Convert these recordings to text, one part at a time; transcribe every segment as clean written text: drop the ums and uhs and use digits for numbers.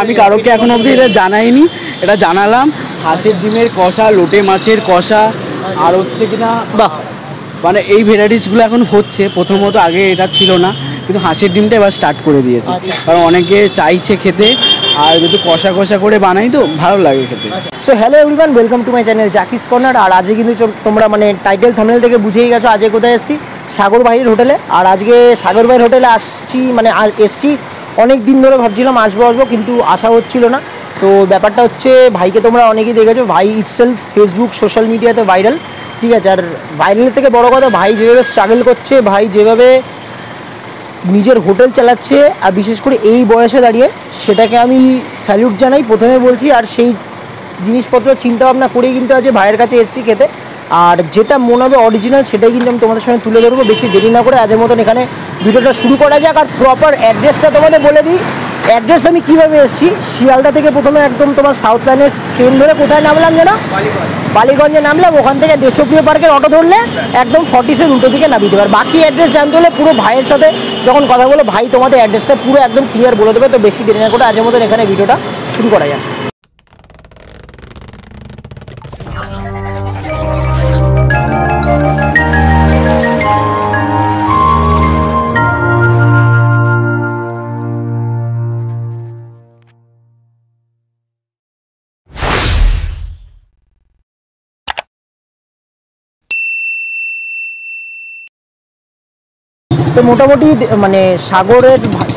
আমি কারোকে এখন অবধি এটা জানাইনি, এটা জানালাম। হাঁসের ডিমের কষা, লোটে মাছের কষা, আর হচ্ছে কিনা বাহ, মানে এই ভ্যারাইটিসগুলো এখন হচ্ছে। প্রথমত আগে এটা ছিল না, কিন্তু হাঁসের ডিমটা এবার স্টার্ট করে দিয়েছে, কারণ অনেকে চাইছে খেতে, আর যদি কষা কষা করে বানাই তো ভালো লাগে খেতে। So hello everyone, welcome to my channel Zaki's corner. আর আজকে কিন্তু তোমরা মানে টাইটেল থাম্বনেল থেকে বুঝেই গেছো আজকে কোথায় এসেছি, সাগর ভাইয়ের হোটেলে। আর আজকে সাগর ভাইয়ের হোটেলে আসছি, মানে এসছি অনেক দিন ধরে ভাবছিলাম আসবো কিন্তু আসা হচ্ছিল না। তো ব্যাপারটা হচ্ছে, ভাইকে তোমরা অনেকেই দেখেছো, ভাই ইটসেলফ ফেসবুক সোশ্যাল মিডিয়াতে ভাইরাল, ঠিক আছে। আর ভাইরালের থেকে বড় কথা, ভাই যেভাবে স্ট্রাগল করছে, ভাই যেভাবে নিজের হোটেল চালাচ্ছে, আর বিশেষ করে এই বয়সে দাঁড়িয়ে, সেটাকে আমি স্যালুট জানাই প্রথমে বলছি। আর সেই জিনিসপত্র চিন্তাভাবনা করেই কিন্তু আজ ভাইয়ের কাছে এসেছি খেতে। আর যেটা মনে হবে অরিজিনাল সেটাই কিন্তু আমি তোমাদের সঙ্গে তুলে ধরবো। বেশি দেরি না করে আজের মতন এখানে ভিডিওটা শুরু করা যাক। আর প্রপার অ্যাড্রেসটা তোমাদের বলে দিই। অ্যাড্রেস আমি কীভাবে এসেছি, শিয়ালদা থেকে প্রথমে একদম তোমার সাউথ লাইনের ট্রেন ধরে কোথায় নামলাম যেন, বালিগঞ্জে নামলাম। ওখান থেকে দেশপ্রিয় পার্কের অটো ধরলে একদম 40-এর উল্টো দিকে নামিয়ে দেবে। আর বাকি অ্যাড্রেস জানতে হলে পুরো ভাইয়ের সাথে যখন কথা বলো, ভাই তোমাদের অ্যাড্রেসটা পুরো একদম ক্লিয়ার বলে দেবে। তো বেশি দেরি না করে আজের মতন এখানে ভিডিওটা শুরু করা যাক। তো মোটামুটি মানে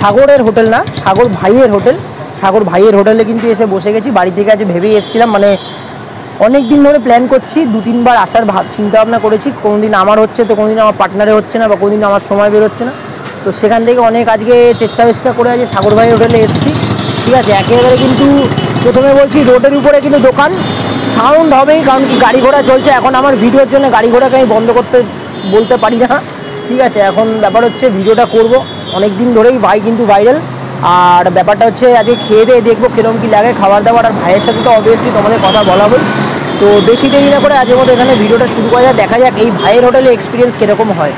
সাগরের হোটেল না, সাগর ভাইয়ের হোটেলে কিন্তু এসে বসে গেছি। বাড়ি থেকে আজ ভেবেই এসেছিলাম, মানে অনেক দিন ধরে প্ল্যান করছি, 2-3 বার আসার চিন্তা ভাবনা করেছি। কোনোদিন আমার হচ্ছে, তো কোনোদিন আমার পার্টনারে হচ্ছে না, বা কোনোদিন আমার সময় বেরোচ্ছে না। তো সেখান থেকে অনেক আজকে চেষ্টা করে আজ সাগর ভাইয়ের হোটেলে এসেছি, ঠিক আছে। একেবারে কিন্তু প্রথমে বলছি, রোডের উপরে কিন্তু দোকান, সাউন্ড হবেই, কারণ কি গাড়ি ঘোড়া চলছে। এখন আমার ভিডিওর জন্য গাড়ি ঘোড়াকে আমি বন্ধ করতে বলতে পারি না, ঠিক আছে। এখন ব্যাপার হচ্ছে ভিডিওটা করব, অনেক দিন ধরেই ভাই কিন্তু ভাইরাল। আর ব্যাপারটা হচ্ছে আজকে খেয়ে দিয়ে দেখবো কীরকম কী লাগে খাবার দাবার। আর ভাইয়ের সাথে তো অবভিয়াসলি তোমাদের কথা বলাবই। তো বেশি দেরি না করে আজকের মতো এখানে ভিডিওটা শুরু করা যাক, দেখা যাক এই ভাইয়ের হোটেলে এক্সপিরিয়েন্স কীরকম হয়।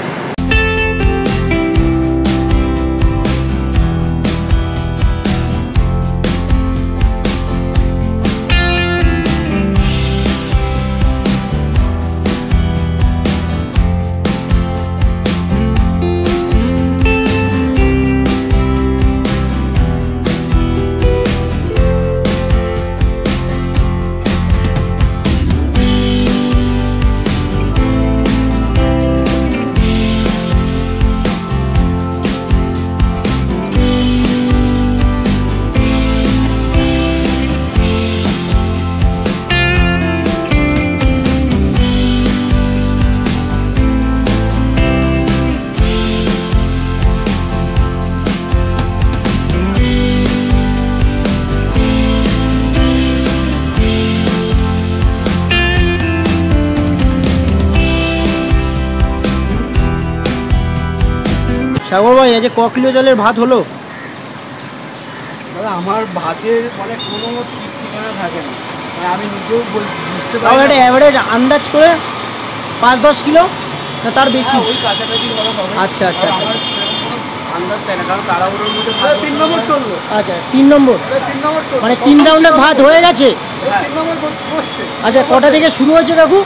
সাগর ভাই, আজ ক কিলো চালের ভাত হলো? দাদা, আমার ভাতের মানে কোনো ঠিক ঠিকানা থাকে না, আমি নিজেও বুঝতে পারি। একটা অ্যাভারেজ আন্দাজ করে 5-10 কিলো না তার বেশি? ওই কাছাকাছি বলা হবে। আচ্ছা আচ্ছা আচ্ছা, আন্দাজ তাই না, কারণ তাড়াহুড়োর মধ্যে 3 নম্বর চললো। আচ্ছা 3 নম্বর, মানে 3 রাউন্ডের ভাত হয়ে গেছে। 3 নম্বর বসছে। আচ্ছা, কটা থেকে শুরু হয়েছে কাকু?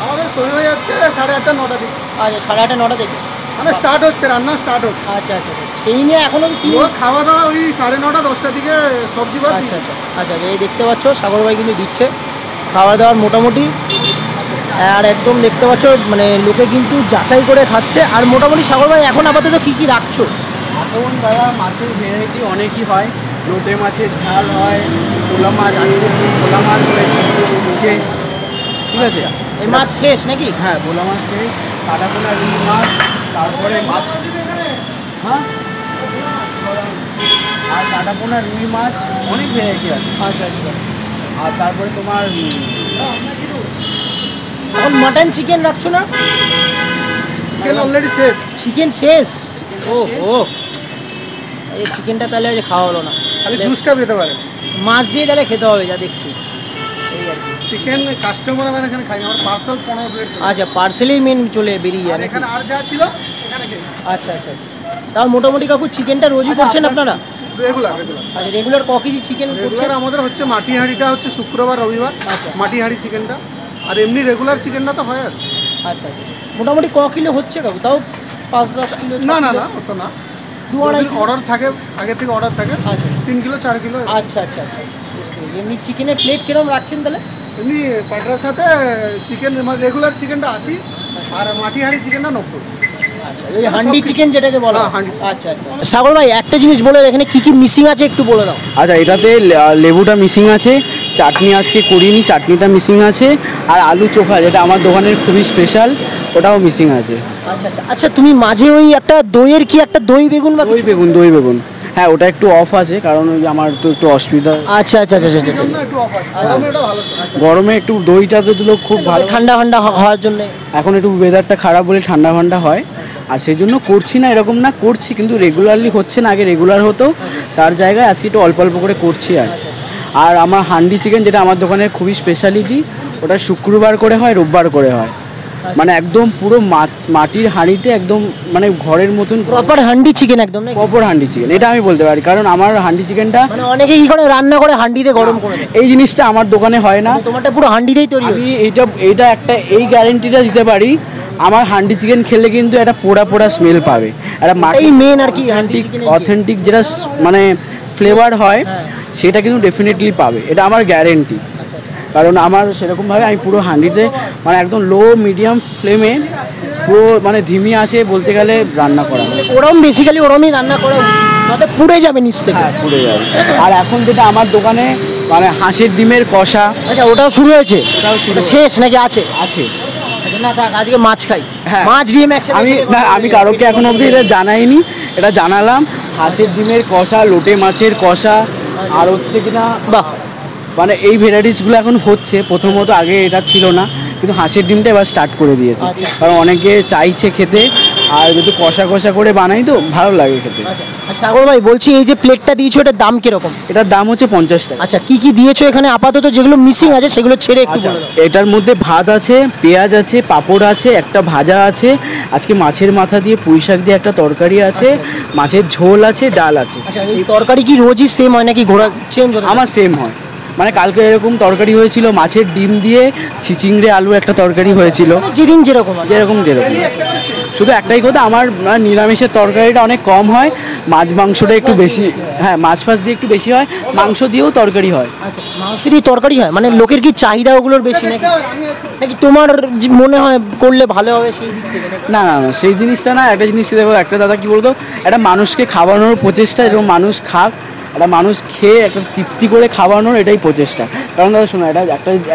আমাদের শুরু হয়ে যাচ্ছে 8:30-9টা থেকে। আচ্ছা, 8:30-9টা থেকে মানে স্টার্ট হচ্ছে, রান্না স্টার্ট হচ্ছে। আচ্ছা আচ্ছা, সেই নিয়ে এখনো খাওয়া দাওয়া ওই 9:30-10টা দিকে সবজি ভাত। আচ্ছা আচ্ছা আচ্ছা, এই দেখতে পাচ্ছ সাগর ভাই কিন্তু দিচ্ছে খাবার দাবার মোটামুটি। আর একদম দেখতে পাচ্ছ মানে লোকে কিন্তু যাচাই করে খাচ্ছে। আর মোটামুটি সাগর ভাই এখন আপাতত কী কী রাখছো? এখন দাদা মাছের ভ্যারাইটি অনেকই হয়, লোটে মাছের ঝাল হয়, ভোলা মাছ, আজকে ভোলা মাছ হয়েছে শেষ, ঠিক আছে। এই মাছ শেষ নাকি? হ্যাঁ, ভোলা মাছ শেষ, কাটাপোনা রুই মাছ, তারপরে মাছ, হ্যাঁ, আর কাটাপোনা রুই মাছ, অনেক ভ্যারাইটি আছে। আচ্ছা আচ্ছা, আর তারপরে তোমার এখন মাটন চিকেন রাখছো না? চিকেন অলরেডি শেষ। চিকেন শেষ? ও ও, এই চিকেনটা তাহলে আজ খাওয়া হলো না, জুসটা পেতে পারে। মাছ দিয়ে তাহলে খেতে হবে যা দেখছি। এই আর কি, চিকেন কাস্টমার আমার এখানে খাই না, আমার পার্সেল 15 প্লেট। আচ্ছা, পার্সেলেই মেন চলে বেরিয়ে যায় এখানে, আর যা ছিল এখানে খেয়ে। আচ্ছা আচ্ছা, তাও মোটামুটি কাকু চিকেনটা রোজই করছেন আপনারা? রেগুলার আচ্ছা রেগুলার ক কেজি চিকেন করছে? রেগুলার আমাদের হচ্ছে মাটি হাঁড়িটা হচ্ছে শুক্রবার রবিবার, মাটি হাঁড়ি চিকেনটা। আর এমনি রেগুলার চিকেনটা তো হয় আর। আচ্ছা আচ্ছা, মোটামুটি ক কিলো হচ্ছে কাকু? তাও 5-10 কিলো? না না না, অত না, 2-2.5 কিলো অর্ডার থাকে, আগে থেকে অর্ডার থাকে। আচ্ছা 3 কিলো 4 কিলো। আচ্ছা আচ্ছা আচ্ছা বুঝতে পেরেছি। এমনি চিকেনের প্লেট কিরকম রাখছেন তাহলে? এমনি প্যাটার সাথে চিকেন রেগুলার চিকেনটা 80 আর মাটি হাঁড়ি চিকেনটা 90। আচ্ছা ওই হান্ডি চিকেন যেটাকে বলা? হ্যাঁ, হান্ডি। আচ্ছা আচ্ছা। সাগর ভাই একটা জিনিস বলে এখানে কি কি মিসিং আছে একটু বলে দাও। আচ্ছা, এটাতে লেবুটা মিসিং আছে, চাটনি আজকে করিনি, চাটনিটা মিসিং আছে, আর আলু চোখা যেটা আমার দোকানের খুবই স্পেশাল, ওটাও মিসিং আছে। আচ্ছা আচ্ছা আচ্ছা, তুমি মাঝে ওই একটা দইয়ের কি একটা দই বেগুন বা দই বেগুন, দই বেগুন, হ্যাঁ ওটা একটু অফ আছে কারণ ওই যে আমার তো একটু অসুবিধা। আচ্ছা আচ্ছা আচ্ছা আচ্ছা, একটু অফার, গরমে এটা ভালো। গরমে একটু দইটা তো দিলেও খুব ভালো, ঠান্ডা ঠান্ডা হওয়ার জন্য। এখন একটু ওয়েদারটা খারাপ বলে ঠান্ডা ঠান্ডা হয়, আর সেই জন্য করছি না, এরকম না করছি, কিন্তু রেগুলারলি হচ্ছে না, আগে রেগুলার হতো, তার জায়গায় আজকে একটু অল্প অল্প করে করছি। আর আমার হান্ডি চিকেন যেটা আমার দোকানের খুবই স্পেশালিটি, ওটা শুক্রবার করে হয়, রোববার করে হয়, মানে একদম পুরো মাটির হাঁড়িতে একদম মানে ঘরের মতন প্রপার হান্ডি চিকেন একদম না? প্রপার হান্ডি চিকেন, এটা আমি বলতে পারি, কারণ আমার হান্ডি চিকেনটা মানে অনেকে কি করে রান্না করে হান্ডিতে গরম করে দেয়, এই জিনিসটা আমার দোকানে হয় না। তোমারটা পুরো হান্ডিতেই তৈরি? আমি এইটা একটা এই গ্যারেন্টিটা দিতে পারি, আমার হান্ডি চিকেন খেলে কিন্তু একটা পোড়া পোড়া স্মেল পাবে, একটা এই মেন আর কি হান্ডি চিকেনের অথেন্টিক যেটা মানে ফ্লেভার হয় সেটা কিন্তু ডেফিনেটলি পাবে, এটা আমার গ্যারেন্টি। কারণ আমার সেরকমভাবে আমি পুরো হান্ডিতে মানে একদম লো মিডিয়াম ফ্লেমে পুরো মানে ধিমি আছে বলতে গেলে রান্না করা, ওরম বেসিক্যালি ওরমই রান্না করা উচিত, নয়তো পুড়ে যাবে নিচ থেকে। হ্যাঁ পুড়ে যাবে। আর এখন যেটা আমার দোকানে মানে হাঁসের ডিমের কষা, আচ্ছা ওটাও শুরু হয়েছে? ওটাও শুরু শেষ নাকি আছে? আছে। আচ্ছা না থাক, আজকে মাছ খাই, হ্যাঁ। মাছ ডিম একসাথে। আমি কারোকে এখন অবধি এটা জানাইনি, এটা জানালাম। হাঁসের ডিমের কষা, লোটে মাছের কষা, আর হচ্ছে কিনা বাহ, মানে এই ভ্যারাইটিসগুলো এখন হচ্ছে, প্রথমত আগে এটা ছিল না, কিন্তু হাঁসের ডিমটা এবার স্টার্ট করে দিয়েছে, কারণ অনেকে চাইছে খেতে, আর যদি কষা কষা করে বানাই তো ভালো লাগে খেতে। সাগর ভাই বলছি এই যে প্লেটটা দিয়েছো এটার দাম কিরকম? এটার দাম হচ্ছে 50 টাকা। আচ্ছা কি কি দিয়েছো এখানে আপাতত, যেগুলো মিসিং আছে সেগুলো ছেড়ে একটু বলে দাও। এটার মধ্যে ভাত আছে, পেঁয়াজ আছে, পাঁপড় আছে, একটা ভাজা আছে, আজকে মাছের মাথা দিয়ে পুঁই শাক দিয়ে একটা তরকারি আছে, মাছের ঝোল আছে, ডাল আছে। আচ্ছা এই তরকারি কি রোজই সেম হয় নাকি ঘোরা চেঞ্জ হয়? আমার সেম হয়, মানে কালকে এরকম তরকারি হয়েছিল, মাছের ডিম দিয়ে চিচিংড়ে আলু একটা তরকারি হয়েছিল, যেদিন যেরকম যেরকম শুধু একটাই কথা, আমার নিরামিষের তরকারিটা অনেক কম হয়, মাছ মাংসটা একটু বেশি, হ্যাঁ মাছ ফাছ দিয়ে একটু বেশি হয়, মাংস দিয়েও তরকারি হয়। আচ্ছা মাংস দিয়ে তরকারি হয়, মানে লোকের কি চাহিদা ওগুলোর বেশি নাকি, নাকি তোমার মনে হয় করলে ভালো হবে সেই দিক থেকে? না না না, সেই জিনিসটা না, একটা জিনিস দেখো, একটা দাদা কি বলতো, একটা মানুষকে খাওয়ানোর প্রচেষ্টা, এবং মানুষ খাক, একটা মানুষ খেয়ে একটা তৃপ্তি করে খাওয়ানোর, এটাই প্রচেষ্টা। কারণ দাদা শোনো, এটা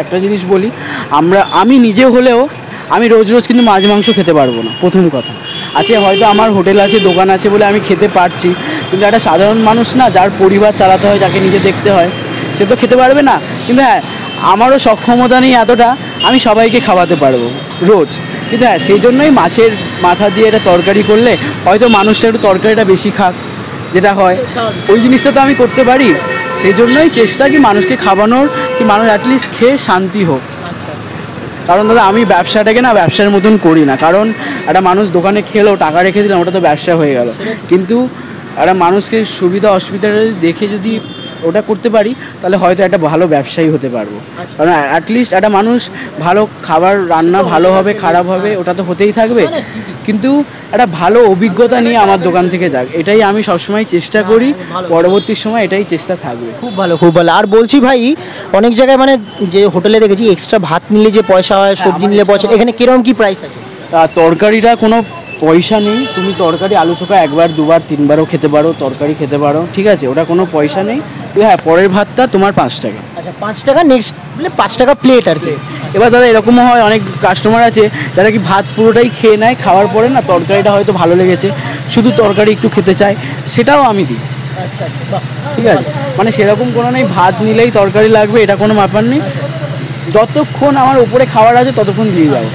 একটা জিনিস বলি, আমি নিজে হলেও আমি রোজ রোজ কিন্তু মাছ মাংস খেতে পারবো না, প্রথম কথা। আজকে হয়তো আমার হোটেল আছে, দোকান আছে বলে আমি খেতে পারছি, কিন্তু একটা সাধারণ মানুষ না, যার পরিবার চালাতে হয়, যাকে নিজে দেখতে হয়, সে তো খেতে পারবে না। কিন্তু হ্যাঁ, আমারও সক্ষমতা নেই এতটা আমি সবাইকে খাওয়াতে পারবো রোজ, কিন্তু হ্যাঁ সেই জন্যই মাছের মাথা দিয়ে এটা তরকারি করলে হয়তো মানুষটা একটু তরকারিটা বেশি খাক, যেটা হয় ওই জিনিসটা তো আমি করতে পারি, সেই জন্যই চেষ্টা কি মানুষকে খাওয়ানোর, কি মানুষ অ্যাটলিস্ট খেয়ে শান্তি হোক। কারণ দাদা আমি ব্যবসাটাকে না ব্যবসার মতন করি না, কারণ একটা মানুষ দোকানে খেলো, টাকা রেখে দিলাম, ওটা তো ব্যবসা হয়ে গেল, কিন্তু একটা মানুষকে সুবিধা অসুবিধাটা দেখে যদি ওটা করতে পারি, তাহলে হয়তো একটা ভালো ব্যবসায়ী হতে পারবো। কারণ অ্যাটলিস্ট একটা মানুষ ভালো খাবার রান্না ভালো হবে খারাপ হবে ওটা তো হতেই থাকবে, কিন্তু একটা ভালো অভিজ্ঞতা নিয়ে আমার দোকান থেকে যাক, এটাই আমি সবসময় চেষ্টা করি, পরবর্তী সময় এটাই চেষ্টা থাকবে। খুব ভালো খুব ভালো। আর বলছি ভাই, অনেক জায়গায় মানে যে হোটেলে দেখেছি এক্সট্রা ভাত নিলে যে পয়সা হয়, সবজি নিলে পয়সা, এখানে কিরকম কি প্রাইস আছে? তরকারিটা কোনো পয়সা নেই, তুমি তরকারি আলু চোখা একবার দুবার তিনবারও খেতে পারো, তরকারি খেতে পারো, ঠিক আছে, ওটা কোনো পয়সা নেই। হ্যাঁ পরের ভাতটা তোমার 5 টাকা। আচ্ছা 5 টাকা, নেক্সট মানে 5 টাকা প্লেট আর কি। এবার দাদা এরকমও হয়, অনেক কাস্টমার আছে যারা কি ভাত পুরোটাই খেয়ে নেয়, খাওয়ার পরে না তরকারিটা হয়তো ভালো লেগেছে, শুধু তরকারি একটু খেতে চায়, সেটাও আমি দিই। আচ্ছা আচ্ছা বাহ, ঠিক আছে, মানে সেরকম কোনো নেই ভাত নিলেই তরকারি লাগবে, এটা কোনো ব্যাপার নেই, যতক্ষণ আমার উপরে খাবার আছে ততক্ষণ দিয়ে যাবো।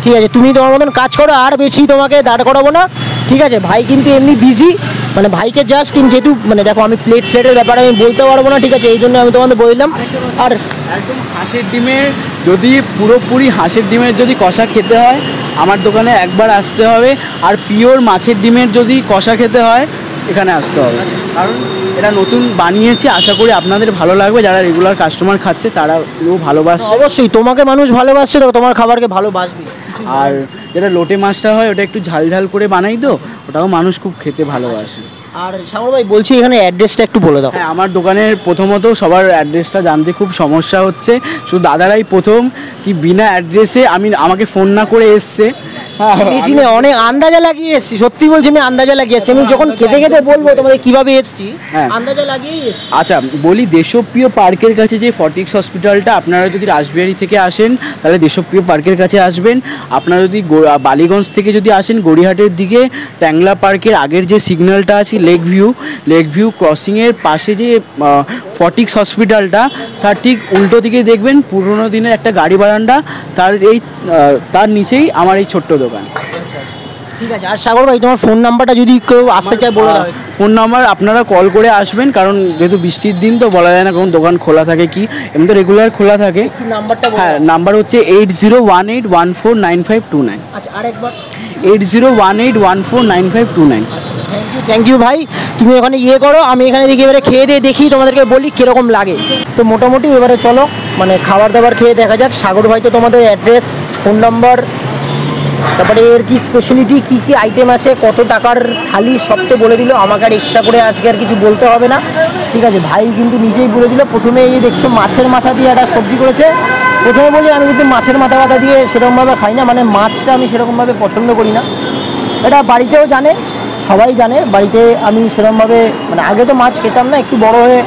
ঠিক আছে, তুমি তোমার মতন কাজ করো, আর বেশি তোমাকে দাঁড় করাবো না, ঠিক আছে? ভাই কিন্তু এমনি বিজি, মানে ভাইকে জাস্ট যেহেতু মানে দেখো আমি প্লেটের ব্যাপারে আমি বলতে পারবো না, ঠিক আছে, এই জন্য আমি তোমাদের বললাম। আর একদম হাঁসের ডিমের যদি পুরোপুরি হাঁসের ডিমের যদি কষা খেতে হয় আমার দোকানে একবার আসতে হবে, আর পিওর মাছের ডিমের যদি কষা খেতে হয় এখানে আসতে হবে, কারণ এটা নতুন বানিয়েছি, আশা করি আপনাদের ভালো লাগবে, যারা রেগুলার কাস্টমার খাচ্ছে তারা ভালোবাসছে। অবশ্যই তোমাকে মানুষ ভালোবাসছে তো তোমার খাবারকে ভালোবাসবে। আর যেটা লোটে মাছটা হয় ওটা একটু ঝাল ঝাল করে বানাই তো, ওটাও মানুষ খুব খেতে ভালোবাসে। আর সাগর ভাই বলছি এখানে অ্যাড্রেসটা একটু বলে দাও। হ্যাঁ, আমার দোকানের প্রথমত সবার অ্যাড্রেসটা জানতে খুব সমস্যা হচ্ছে, শুধু দাদারাই প্রথম কি বিনা অ্যাড্রেসে আমাকে ফোন না করে এসছে। বেশি না, অনেক আন্দাজা লাগিয়ে এসছি, সত্যি বলছি আমি আন্দাজা লাগিয়ে এসছি। আমি যখন খেতে খেতে বলবো তোমাদের কিভাবে এসছি, আন্দাজা লাগিয়েই এসছি। আচ্ছা বলি, দেশপ্রিয় পার্কের কাছে যে ফর্টিক্স হসপিটালটা, আপনারা যদি রাসবিহারি থেকে আসেন তাহলে দেশপ্রিয় পার্কের কাছে আসবেন। আপনারা যদি বালিগঞ্জ থেকে যদি আসেন গড়িয়াহাটের দিকে, ট্যাংলা পার্কের আগের যে সিগন্যালটা আছে লেক ভিউ ক্রসিংয়ের পাশে যে ফর্টিক্স হসপিটালটা, তার ঠিক উল্টো দিকে দেখবেন পুরোনো দিনের একটা গাড়ি বারান্দা, তার নিচেই আমার এই ছোট্ট দোকান। ঠিক আছে। আর সাগর ভাই তোমার ফোন নাম্বারটা যদি কেউ আসতে চায় বলে দাও। ফোন নাম্বার আপনারা কল করে আসবেন, কারণ যেহেতু বৃষ্টির দিন তো বলা যায় না কোন দোকান খোলা থাকে কি, এমনি তো রেগুলার খোলা থাকে। নাম্বারটা হ্যাঁ, নাম্বার হচ্ছে 8018149529। আচ্ছা আরেকবার 8018149529। থ্যাংক ইউ ভাই, তুমি ওখানে করো, আমি এখানে দেখি এবারে খেয়ে দিয়ে দেখি, তোমাদেরকে বলি কীরকম লাগে। তো মোটামুটি এবারে চলো মানে খাবার দাবার খেয়ে দেখা যাক। সাগর ভাই তো তোমাদের অ্যাড্রেস, ফোন নাম্বার, তারপরে এর কি স্পেশালিটি, কী কী আইটেম আছে, কত টাকার থালি সব তো বলে দিল। আমাকে আর এক্সট্রা করে আজকে আর কিছু বলতে হবে না, ঠিক আছে। ভাই কিন্তু নিজেই বলে দিল। প্রথমে এই দেখছো মাছের মাথা দিয়ে একটা সবজি করেছে। প্রথমে বলি আমি কিন্তু মাছের মাথা দিয়ে সেরকমভাবে খাই না, মানে মাছটা আমি সেরকমভাবে পছন্দ করি না। এটা বাড়িতেও জানে, সবাই জানে বাড়িতে আমি সেরকমভাবে মানে আগে তো মাছ খেতাম না, একটু বড় হয়ে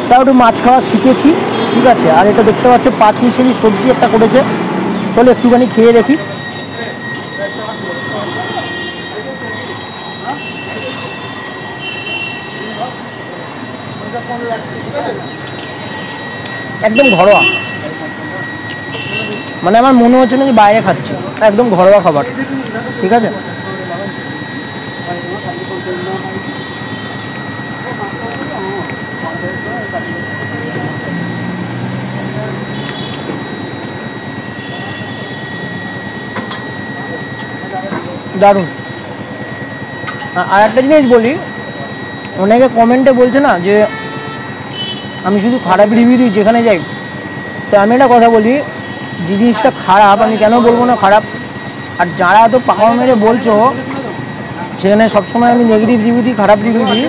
তাও একটু মাছ খাওয়া শিখেছি, ঠিক আছে। আর এটা দেখতে পাচ্ছ 5 মিশালি সবজি একটা করেছে, চলো একটুখানি খেয়ে দেখি। একদম ঘরোয়া, মানে আমার মনে হচ্ছে না যে বাইরে খাচ্ছি, একদম ঘরোয়া খাবার, ঠিক আছে। দারুণ। আর একটা জিনিস বলি, অনেকে কমেন্টে বলছে না যে আমি শুধু খারাপ রিভিউ দিই যেখানে যাই, তো আমি একটা কথা বলি, যে জিনিসটা খারাপ আমি কেন বলবো না খারাপ, আর যারা তো পাওয়া মেরে বলছো সেখানে সবসময় আমি নেগেটিভ রিভিউ দিই, খারাপ রিভিউ দিই,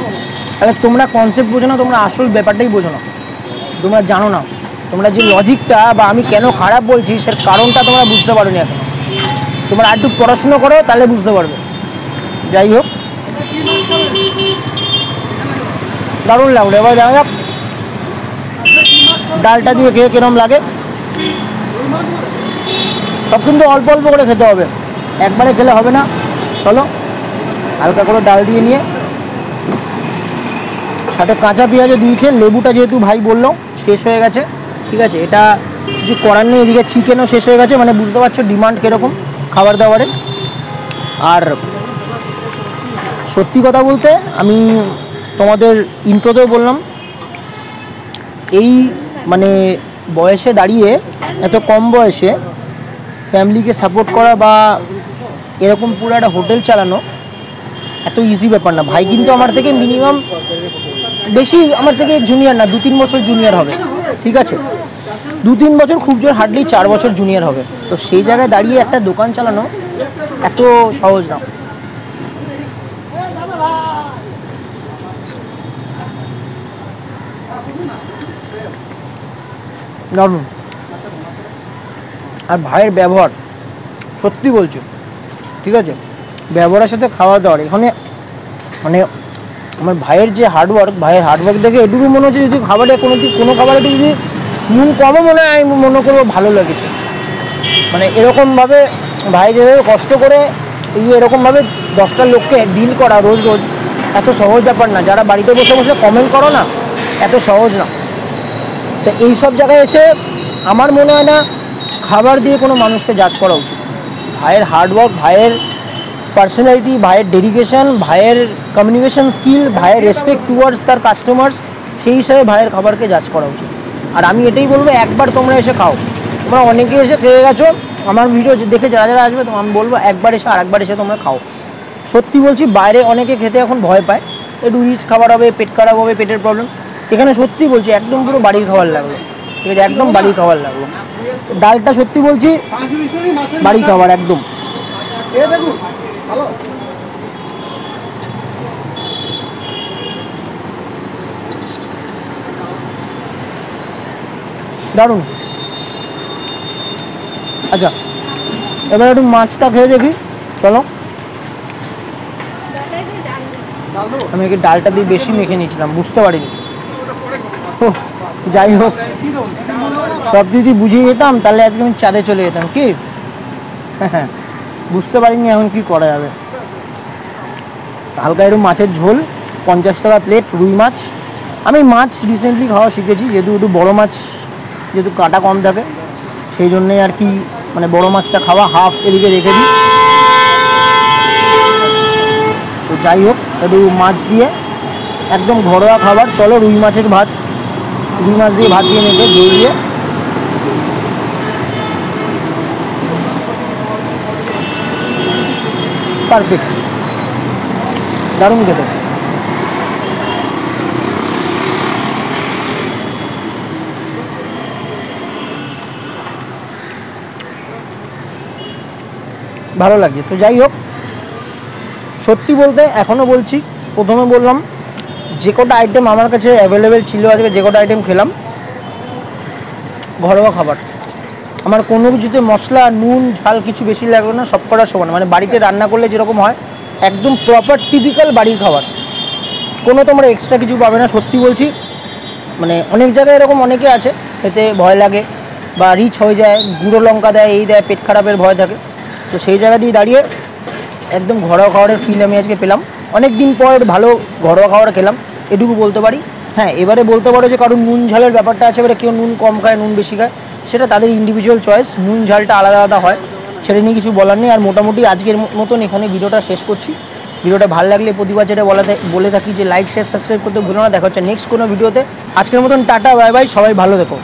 তাহলে তোমরা কনসেপ্ট বোঝো না, তোমরা আসল ব্যাপারটাই বোঝো না, তোমরা জানো না, তোমরা যে লজিকটা বা আমি কেন খারাপ বলছি সের কারণটা তোমরা বুঝতে পারো নি এখন। তোমরা আর একটু পড়াশুনো করো তাহলে বুঝতে পারবে। যাই হোক, দারুণ লাগলো। এবার দেখা যাক ডালটা দিয়ে খেয়ে কিরম লাগে। সব কিন্তু অল্প অল্প করে খেতে হবে, একবারে খেলে হবে না। চলো হালকা করে ডাল দিয়ে নিয়ে, সাথে কাঁচা পেঁয়াজও দিয়েছে, লেবুটা যেহেতু ভাই বললো শেষ হয়ে গেছে, ঠিক আছে, এটা কিছু করার নেই। এদিকে চিকেনও শেষ হয়ে গেছে, মানে বুঝতে পারছো ডিমান্ড কীরকম খাবার দাবারে। আর সত্যি কথা বলতে আমি তোমাদের ইন্ট্রোতেও বললাম, এই মানে বয়সে দাঁড়িয়ে, এত কম বয়সে ফ্যামিলিকে সাপোর্ট করা বা এরকম পুরো একটা হোটেল চালানো এত ইজি ব্যাপার না। ভাই কিন্তু আমার থেকে মিনিমাম বেশি, আমার থেকে জুনিয়র না, 2-3 বছর জুনিয়র হবে, ঠিক আছে, 2-3 বছর, খুব জোর হার্ডলি 4 বছর জুনিয়র হবে। তো সেই জায়গায় দাঁড়িয়ে একটা দোকান চালানো এত সহজ না। দারুণ। আর ভাইয়ের ব্যবহার সত্যি বলছো, ঠিক আছে, ব্যবহারের সাথে খাওয়া দাওয়ার এখানে মানে আমার ভাইয়ের যে হার্ডওয়ার্ক, ভাইয়ের হার্ডওয়ার্ক দেখে এটুকু মনে হচ্ছে যদি খাবারে কোনো খাবারে যদি নুন কমও মনে হয়, আমি মনে করবো ভালো লেগেছে। মানে এরকমভাবে ভাই যেভাবে কষ্ট করে এরকমভাবে 10টা লোককে ডিল করা রোজ রোজ এত সহজ ব্যাপার না। যারা বাড়িতে বসে বসে কমেন্ট করো না, এত সহজ না। তো এইসব জায়গায় এসে আমার মনে হয় না খাবার দিয়ে কোনো মানুষকে জাজ করা উচিত। ভাইয়ের হার্ডওয়ার্ক, ভাইয়ের পার্সোনালিটি, ভাইয়ের ডেডিকেশন, ভাইয়ের কমিউনিকেশন স্কিল, ভাইয়ের রেসপেক্ট টুয়ার্ডস তার কাস্টমার্স, সেই হিসাবে ভাইয়ের খাবারকে জাজ করা উচিত। আর আমি এটাই বলবো, একবার তোমরা এসে খাও। তোমরা অনেকে এসে খেয়ে গেছো, আমার ভিডিও দেখে যারা যারা আসবে তো আমি বলবো একবার এসে আরেকবার এসে তোমরা খাও। সত্যি বলছি, বাইরে অনেকে খেতে এখন ভয় পায়, একটু রিচ খাবার হবে, পেট খারাপ হবে, পেটের প্রবলেম। এখানে সত্যি বলছি একদম পুরো বাড়ির খাবার লাগলো, ঠিক আছে, একদম বাড়ির খাবার লাগলো। ডালটা সত্যি বলছি বাড়ির খাবার একদম। দারুণ। আচ্ছা এবার একটু মাছটা খেয়ে দেখি, চলো। আমি কি ডালটা দিয়ে বেশি মেখে নিয়েছিলাম, বুঝতে পারিনি। যাই হোক, সব যদি বুঝিয়ে যেতাম তাহলে আজকে আমি চাঁদে চলে যেতাম। কি হ্যাঁ, বুঝতে পারিনি এখন কি করা যাবে। হালকা একটু মাছের ঝোল, 50 টাকা প্লেট, রুই মাছ। আমি মাছ রিসেন্টলি খাওয়া শিখেছি, যেহেতু একটু বড়ো মাছ, যেহেতু কাঁটা কম থাকে, সেই জন্যেই আর কি মানে বড়ো মাছটা খাওয়া, হাফ এদিকে রেখে দিই। তো যাই হোক, একটু মাছ দিয়ে একদম ঘরোয়া খাবার। চলো রুই মাছের ভাত, রুই মাছ দিয়ে ভাত দিয়ে নেবে দই দিয়ে। পারফেক্ট, দারুণ খেতে। ভালো লাগছে। তো যাই হোক, সত্যি বলতে এখনও বলছি, প্রথমে বললাম যে কটা আইটেম আমার কাছে অ্যাভেলেবেল ছিল আজকে, যে কটা আইটেম খেলাম ঘরোয়া খাবার। আমার কোনো কিছুতে মশলা নুন ঝাল কিছু বেশি লাগলো না, সব কটা সমান। মানে বাড়িতে রান্না করলে যেরকম হয় একদম প্রপার টিপিক্যাল বাড়ির খাবার, কোনো তোমরা এক্সট্রা কিছু পাবে না। সত্যি বলছি, মানে অনেক জায়গায় এরকম অনেকে আছে খেতে ভয় লাগে বা রিচ হয়ে যায়, গুঁড়ো লঙ্কা দেয়, এই দেয়, পেট খারাপের ভয় থাকে। তো সেই জায়গা দিয়ে দাঁড়িয়ে একদম ঘরোয়া খাবারের ফিল আমি আজকে পেলাম। অনেক দিন পর ভালো ঘরোয়া খাবার খেলাম, এটুকু বলতে পারি। হ্যাঁ, এবারে বলতে পারো যে কারণ নুন ঝালের ব্যাপারটা আছে, এবারে কেউ নুন কম খায়, নুন বেশি খায়, সেটা তাদের ইন্ডিভিজুয়াল চয়েস। নুন ঝালটা আলাদা আলাদা হয়, সেটা নিয়ে কিছু বলার নেই। আর মোটামুটি আজকের মতন এখানে ভিডিওটা শেষ করছি। ভিডিওটা ভালো লাগলে প্রতিবার যেটা বলে থাকি যে লাইক শেয়ার সাবস্ক্রাইব করতে ভুলো না। দেখা হচ্ছে নেক্সট কোনো ভিডিওতে। আজকের মতন টাটা, বাই বাই, সবাই ভালো থেকো।